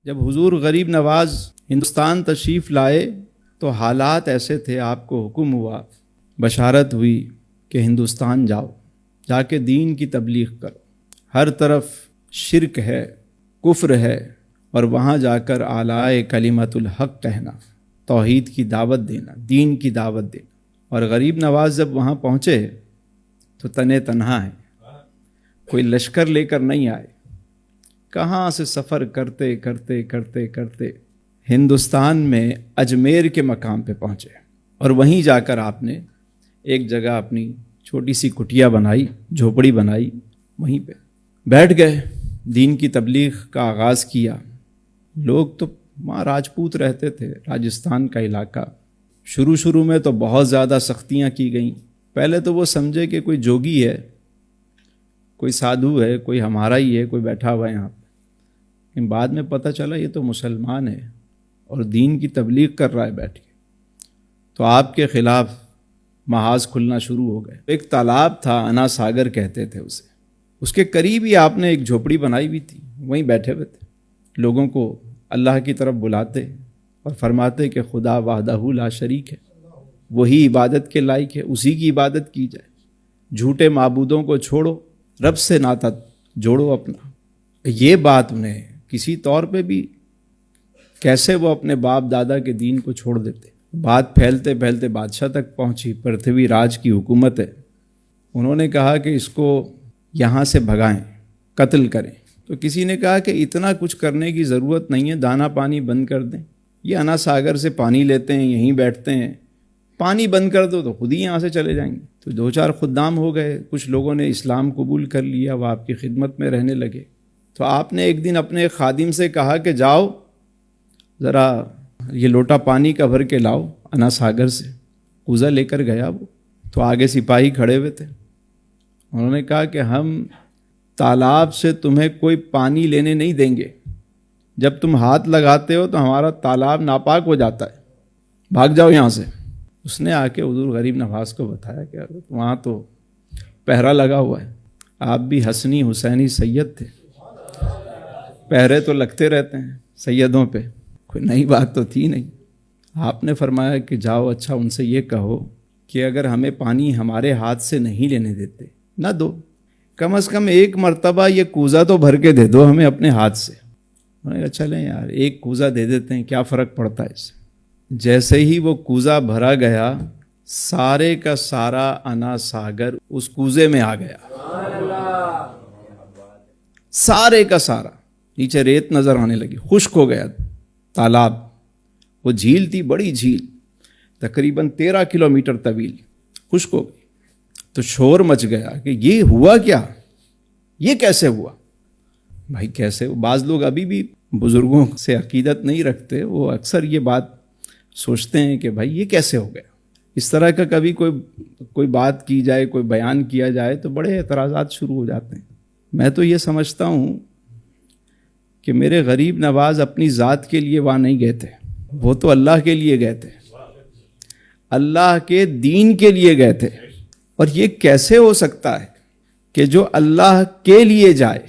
جب حضور غریب نواز ہندوستان تشریف لائے تو حالات ایسے تھے، آپ کو حکم ہوا، بشارت ہوئی کہ ہندوستان جاؤ، جا کے دین کی تبلیغ کرو، ہر طرف شرک ہے، کفر ہے، اور وہاں جا کر اعلی کلمت الحق کہنا، توحید کی دعوت دینا، دین کی دعوت دینا۔ اور غریب نواز جب وہاں پہنچے تو تنہا ہے، کوئی لشکر لے کر نہیں آئے، کہاں سے سفر کرتے کرتے کرتے کرتے ہندوستان میں اجمیر کے مقام پہ پہنچے، اور وہیں جا کر آپ نے ایک جگہ اپنی چھوٹی سی کٹیا بنائی، جھوپڑی بنائی، وہیں پہ بیٹھ گئے، دین کی تبلیغ کا آغاز کیا۔ لوگ تو وہاں راجپوت رہتے تھے، راجستھان کا علاقہ۔ شروع میں تو بہت زیادہ سختیاں کی گئیں۔ پہلے تو وہ سمجھے کہ کوئی جوگی ہے، کوئی سادھو ہے، کوئی ہمارا ہی ہے، کوئی بیٹھا ہوا ہے یہاں پہ۔ لیکن بعد میں پتہ چلا یہ تو مسلمان ہے اور دین کی تبلیغ کر رہا ہے بیٹھ کے۔ تو آپ کے خلاف محاذ کھلنا شروع ہو گئے۔ ایک تالاب تھا، انا ساگر کہتے تھے اسے، اس کے قریب ہی آپ نے ایک جھوپڑی بنائی ہوئی تھی، وہیں بیٹھے ہوئے تھے، لوگوں کو اللہ کی طرف بلاتے اور فرماتے کہ خدا وحدہ لا شریک ہے، وہی عبادت کے لائق ہے، اسی کی عبادت کی جائے، جھوٹے معبودوں کو چھوڑو، رب سے ناطہ جوڑو اپنا۔ یہ بات انہیں کسی طور پہ بھی، کیسے وہ اپنے باپ دادا کے دین کو چھوڑ دیتے۔ بات پھیلتے پھیلتے بادشاہ تک پہنچی، پرتھوی راج کی حکومت ہے۔ انہوں نے کہا کہ اس کو یہاں سے بھگائیں، قتل کریں۔ تو کسی نے کہا کہ اتنا کچھ کرنے کی ضرورت نہیں ہے، دانا پانی بند کر دیں، یہ انا ساگر سے پانی لیتے ہیں، یہیں بیٹھتے ہیں، پانی بند کر دو تو خود ہی یہاں سے چلے جائیں گے۔ تو 2-4 خدام ہو گئے، کچھ لوگوں نے اسلام قبول کر لیا، وہ آپ کی خدمت میں رہنے لگے۔ تو آپ نے ایک دن اپنے خادم سے کہا کہ جاؤ ذرا یہ لوٹا پانی کا بھر کے لاؤ انا ساگر سے۔ کوزہ لے کر گیا وہ، تو آگے سپاہی کھڑے ہوئے تھے۔ انہوں نے کہا کہ ہم تالاب سے تمہیں کوئی پانی لینے نہیں دیں گے، جب تم ہاتھ لگاتے ہو تو ہمارا تالاب ناپاک ہو جاتا ہے، بھاگ جاؤ یہاں سے۔ اس نے آ کے حضور غریب نواز کو بتایا کہ وہاں تو پہرا لگا ہوا ہے، آپ بھی حسنی حسینی سید تھے، پہرے تو لگتے رہتے ہیں سیدوں پہ، کوئی نئی بات تو تھی نہیں۔ آپ نے فرمایا کہ جاؤ، اچھا ان سے یہ کہو کہ اگر ہمیں پانی ہمارے ہاتھ سے نہیں لینے دیتے، نہ دو، کم از کم ایک مرتبہ یہ کوزہ تو بھر کے دے دو ہمیں اپنے ہاتھ سے۔ انہوں نے کہا چلیں یار، ایک کوزہ دے دیتے ہیں، کیا فرق پڑتا ہے اس سے۔ جیسے ہی وہ کوزہ بھرا گیا، سارے کا سارا انا ساگر اس کوزے میں آ گیا، سارے کا سارا۔ نیچے ریت نظر آنے لگی، خشک ہو گیا تالاب۔ وہ جھیل تھی، بڑی جھیل، تقریباً 13 کلومیٹر طویل، خشک ہو گئی۔ تو شور مچ گیا کہ یہ ہوا کیا، یہ کیسے ہوا؟ بھائی کیسے؟ بعض لوگ ابھی بھی بزرگوں سے عقیدت نہیں رکھتے، وہ اکثر یہ بات سوچتے ہیں کہ بھائی یہ کیسے ہو گیا۔ اس طرح کا کبھی کوئی بات کی جائے، کوئی بیان کیا جائے تو بڑے اعتراضات شروع ہو جاتے ہیں۔ میں تو یہ سمجھتا ہوں کہ میرے غریب نواز اپنی ذات کے لیے وہاں نہیں گئے تھے، وہ تو اللہ کے لیے گئے تھے، اللہ کے دین کے لیے گئے تھے۔ اور یہ کیسے ہو سکتا ہے کہ جو اللہ کے لیے جائے،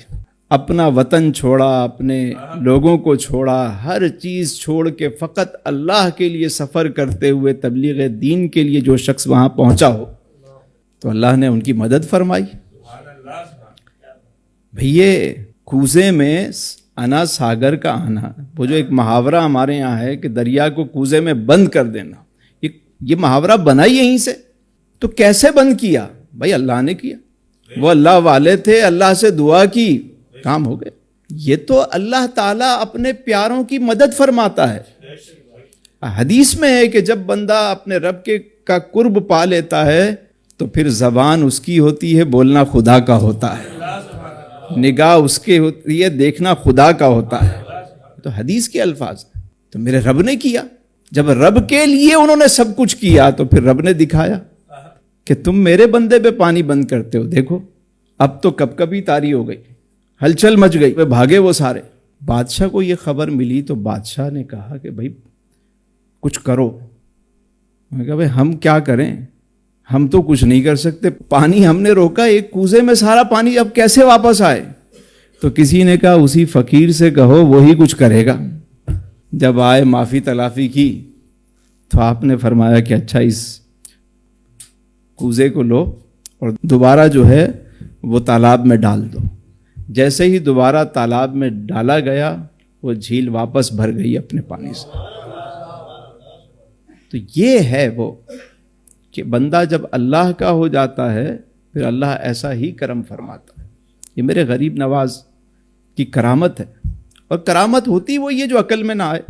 اپنا وطن چھوڑا، اپنے لوگوں کو چھوڑا، ہر چیز چھوڑ کے فقط اللہ کے لیے سفر کرتے ہوئے تبلیغ دین کے لیے جو شخص وہاں پہنچا ہو، تو اللہ نے ان کی مدد فرمائی۔ بھئی یہ کوزے میں انا ساگر کا آنا، وہ جو ایک محاورہ ہمارے یہاں ہے کہ دریا کو کوزے میں بند کر دینا، یہ محاورہ بنا ہی یہیں سے۔ تو کیسے بند کیا؟ بھائی اللہ نے کیا، وہ اللہ والے تھے، اللہ سے دعا کی، کام ہو گئے۔ یہ تو اللہ تعالیٰ اپنے پیاروں کی مدد فرماتا ہے۔ حدیث میں ہے کہ جب بندہ اپنے رب کا قرب پا لیتا ہے تو پھر زبان اس کی ہوتی ہے، بولنا خدا کا ہوتا ہے، نگاہ اس کی ہوتی ہے، دیکھنا خدا کا ہوتا ہے۔ تو حدیث کے الفاظ ہیں۔ تو میرے رب نے کیا، جب رب کے لیے انہوں نے سب کچھ کیا تو پھر رب نے دکھایا کہ تم میرے بندے پہ پانی بند کرتے ہو، دیکھو اب تو کب کبھی تاری ہو گئی، ہلچل مچ گئی، بھاگے وہ سارے۔ بادشاہ کو یہ خبر ملی تو بادشاہ نے کہا کہ بھائی کچھ کرو۔ میں نے کہا بھائی ہم کیا کریں، ہم تو کچھ نہیں کر سکتے، پانی ہم نے روکا، ایک کوزے میں سارا پانی اب کیسے واپس آئے؟ تو کسی نے کہا اسی فقیر سے کہو وہی کچھ کرے گا. جب آئے معافی تلافی کی تو آپ نے فرمایا کہ اچھا اس کوزے کو لو اور دوبارہ جو ہے وہ تالاب میں ڈال دو. جیسے ہی دوبارہ تالاب میں ڈالا گیا وہ جھیل واپس بھر گئی اپنے پانی سے. تو یہ ہے وہ کہ بندہ جب اللہ کا ہو جاتا ہے پھر اللہ ایسا ہی کرم فرماتا ہے. یہ میرے غریب نواز کی کرامت ہے. اور کرامت ہوتی وہ یہ جو عقل میں نہ آئے.